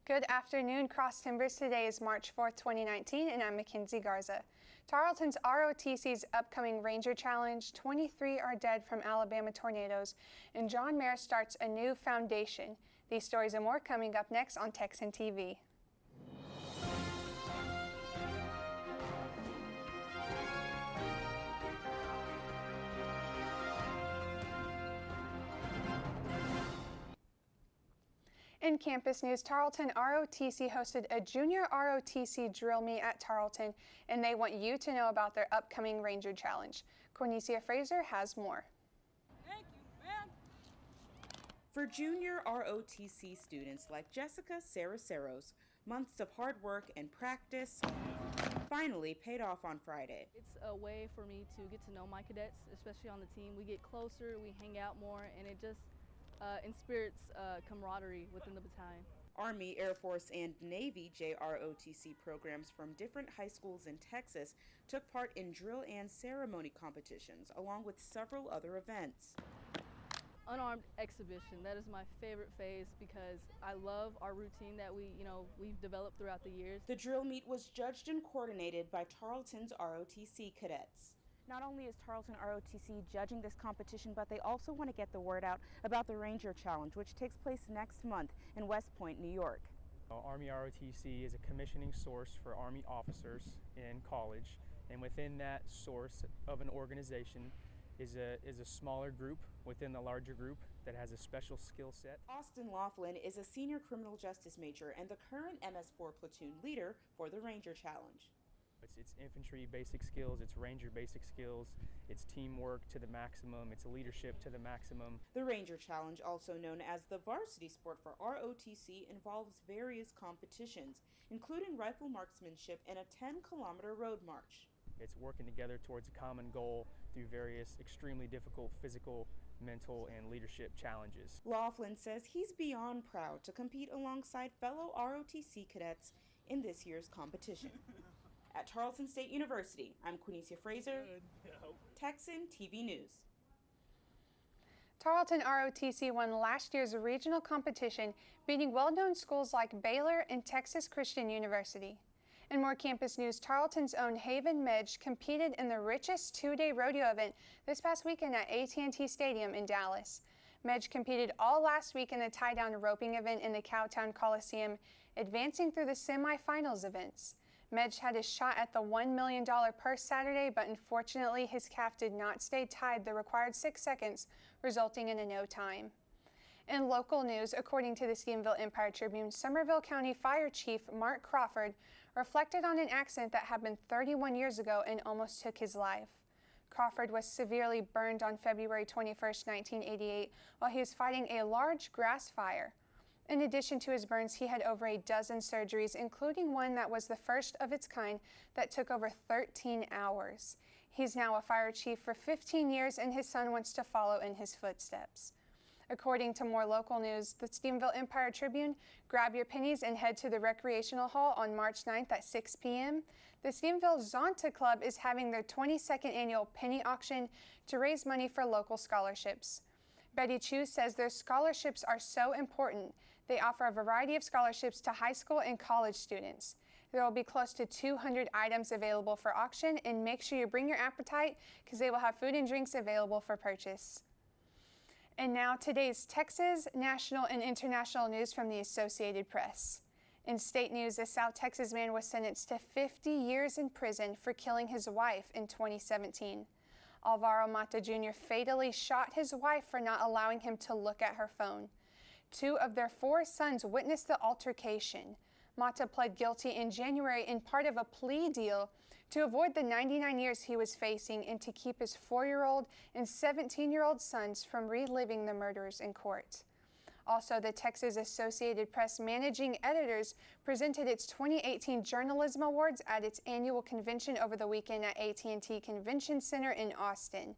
Good afternoon, Cross Timbers. Today is March 4th, 2019, and I'm Mekenzie Garza. Tarleton's ROTC's upcoming Ranger Challenge, 23 are dead from Alabama tornadoes, and John Mayer starts a new foundation. These stories and more coming up next on Texan TV. In campus news, Tarleton ROTC hosted a junior ROTC drill meet at Tarleton, and they want you to know about their upcoming Ranger Challenge. Quanecia Fraser has more. Thank you, ma'am. For junior ROTC students like Jessica Saraceros, months of hard work and practice finally paid off on Friday. It's a way for me to get to know my cadets, especially on the team. We get closer, we hang out more, and it just inspires camaraderie within the battalion. Army, Air Force, and Navy JROTC programs from different high schools in Texas took part in drill and ceremony competitions, along with several other events. Unarmed exhibition, that is my favorite phase because I love our routine that we've developed throughout the years. The drill meet was judged and coordinated by Tarleton's ROTC cadets. Not only is Tarleton ROTC judging this competition, but they also want to get the word out about the Ranger Challenge, which takes place next month in West Point, New York. Army ROTC is a commissioning source for Army officers in college, and within that source of an organization is a smaller group within the larger group that has a special skill set. Austin Laughlin is a senior criminal justice major and the current MS4 platoon leader for the Ranger Challenge. It's infantry basic skills, it's Ranger basic skills, it's teamwork to the maximum, it's leadership to the maximum. The Ranger Challenge, also known as the varsity sport for ROTC, involves various competitions, including rifle marksmanship and a 10-kilometer road march. It's working together towards a common goal through various extremely difficult physical, mental, and leadership challenges. Laughlin says he's beyond proud to compete alongside fellow ROTC cadets in this year's competition. At Tarleton State University, I'm Quanecia Fraser, Texan TV News. Tarleton ROTC won last year's regional competition, beating well-known schools like Baylor and Texas Christian University. In more campus news, Tarleton's own Haven Medj competed in the richest two-day rodeo event this past weekend at AT&T Stadium in Dallas. Medj competed all last week in a tie-down roping event in the Cowtown Coliseum, advancing through the semifinals events. Medj had a shot at the $1 million purse Saturday, but unfortunately his calf did not stay tied the required 6 seconds, resulting in a no time. In local news, according to the Stephenville Empire Tribune, Somerville County Fire Chief Mark Crawford reflected on an accident that happened 31 years ago and almost took his life. Crawford was severely burned on February 21, 1988, while he was fighting a large grass fire. In addition to his burns, he had over a dozen surgeries, including one that was the first of its kind that took over 13 hours. He's now a fire chief for 15 years, and his son wants to follow in his footsteps. According to more local news, the Stephenville Empire Tribune, grab your pennies and head to the Recreational Hall on March 9th at 6 p.m. The Stephenville Zonta Club is having their 22nd annual penny auction to raise money for local scholarships. Betty Chu says their scholarships are so important. They offer a variety of scholarships to high school and college students. There will be close to 200 items available for auction, and make sure you bring your appetite because they will have food and drinks available for purchase. And now today's Texas, national, and international news from the Associated Press. In state news, a South Texas man was sentenced to 50 years in prison for killing his wife in 2017. Alvaro Mata Jr. fatally shot his wife for not allowing him to look at her phone. 2 of their 4 sons witnessed the altercation. Mata pled guilty in January in part of a plea deal to avoid the 99 years he was facing and to keep his 4-year-old and 17-year-old sons from reliving the murders in court. Also, the Texas Associated Press Managing Editors presented its 2018 Journalism Awards at its annual convention over the weekend at AT&T Convention Center in Austin.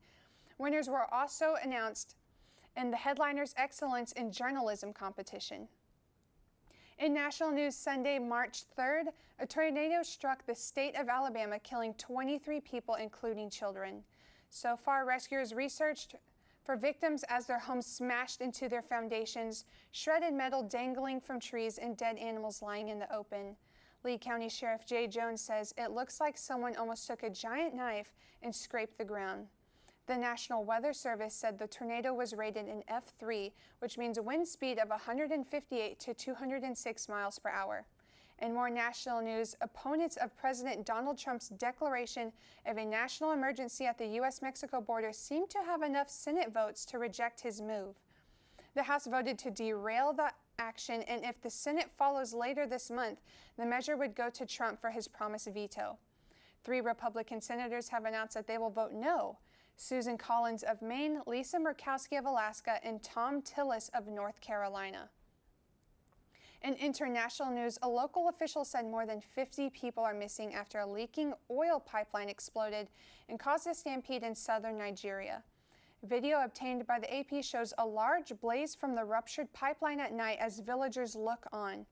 Winners were also announced in the Headliners Excellence in Journalism competition. In national news, Sunday, March 3rd, a tornado struck the state of Alabama, killing 23 people, including children. So far, rescuers researched for victims as their homes smashed into their foundations, shredded metal dangling from trees, and dead animals lying in the open. Lee County Sheriff Jay Jones says it looks like someone almost took a giant knife and scraped the ground. The National Weather Service said the tornado was rated an F3, which means a wind speed of 158 to 206 miles per hour. In more national news, opponents of President Donald Trump's declaration of a national emergency at the U.S.-Mexico border seem to have enough Senate votes to reject his move. The House voted to derail the action, and if the Senate follows later this month, the measure would go to Trump for his promised veto. 3 Republican senators have announced that they will vote no: Susan Collins of Maine, Lisa Murkowski of Alaska, and Tom Tillis of North Carolina. In international news, a local official said more than 50 people are missing after a leaking oil pipeline exploded and caused a stampede in southern Nigeria. Video obtained by the AP shows a large blaze from the ruptured pipeline at night as villagers look on.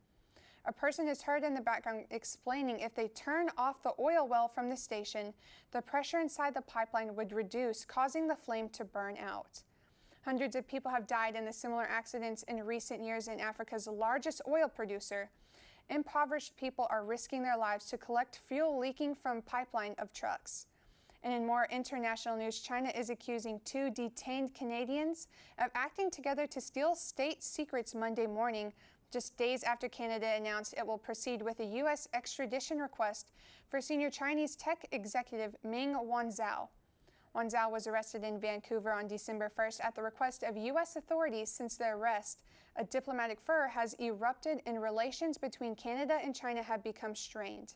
A person is heard in the background explaining if they turn off the oil well from the station, the pressure inside the pipeline would reduce, causing the flame to burn out. Hundreds of people have died in the similar accidents in recent years in Africa's largest oil producer. Impoverished people are risking their lives to collect fuel leaking from pipeline of trucks. And in more international news, China is accusing 2 detained Canadians of acting together to steal state secrets Monday morning, just days after Canada announced it will proceed with a U.S. extradition request for senior Chinese tech executive Ming Wanzhou. Wanzhou was arrested in Vancouver on December 1st at the request of U.S. authorities. Since the arrest, a diplomatic furor has erupted and relations between Canada and China have become strained.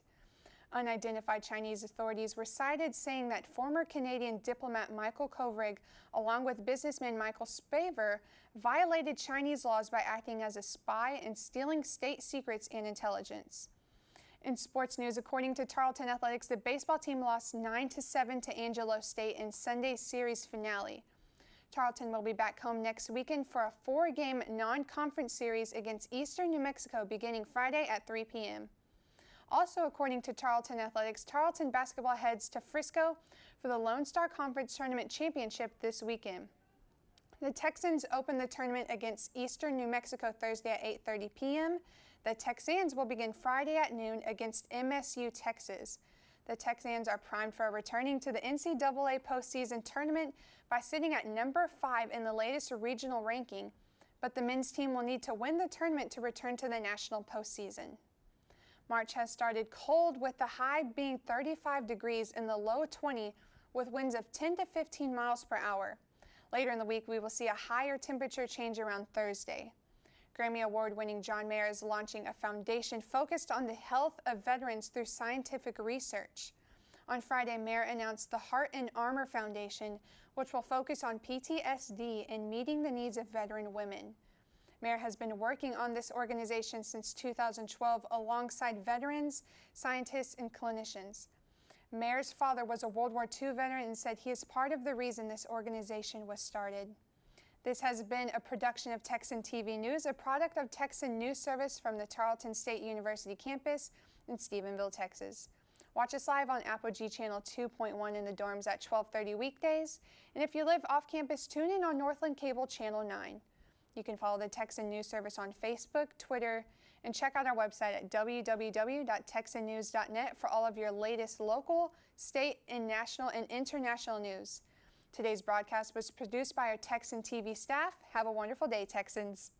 Unidentified Chinese authorities were cited, saying that former Canadian diplomat Michael Kovrig, along with businessman Michael Spavor, violated Chinese laws by acting as a spy and stealing state secrets and intelligence. In sports news, according to Tarleton Athletics, the baseball team lost 9-7 to Angelo State in Sunday's series finale. Tarleton will be back home next weekend for a 4-game non-conference series against Eastern New Mexico beginning Friday at 3 p.m. Also, according to Tarleton Athletics, Tarleton basketball heads to Frisco for the Lone Star Conference Tournament Championship this weekend. The Texans open the tournament against Eastern New Mexico Thursday at 8:30 p.m. The Texans will begin Friday at noon against MSU, Texas. The Texans are primed for returning to the NCAA postseason tournament by sitting at number 5 in the latest regional ranking, but the men's team will need to win the tournament to return to the national postseason. March has started cold, with the high being 35 degrees and the low 20, with winds of 10 to 15 miles per hour. Later in the week, we will see a higher temperature change around Thursday. Grammy Award-winning John Mayer is launching a foundation focused on the health of veterans through scientific research. On Friday, Mayer announced the Heart and Armor Foundation, which will focus on PTSD and meeting the needs of veteran women. Mayer has been working on this organization since 2012 alongside veterans, scientists, and clinicians. Mayer's father was a World War II veteran and said he is part of the reason this organization was started. This has been a production of Texan TV News, a product of Texan News Service from the Tarleton State University campus in Stephenville, Texas. Watch us live on Apogee Channel 2.1 in the dorms at 12:30 weekdays, and if you live off campus, tune in on Northland Cable Channel 9. You can follow the Texan News Service on Facebook, Twitter, and check out our website at www.texannews.net for all of your latest local, state, and national and international news. Today's broadcast was produced by our Texan TV staff. Have a wonderful day, Texans.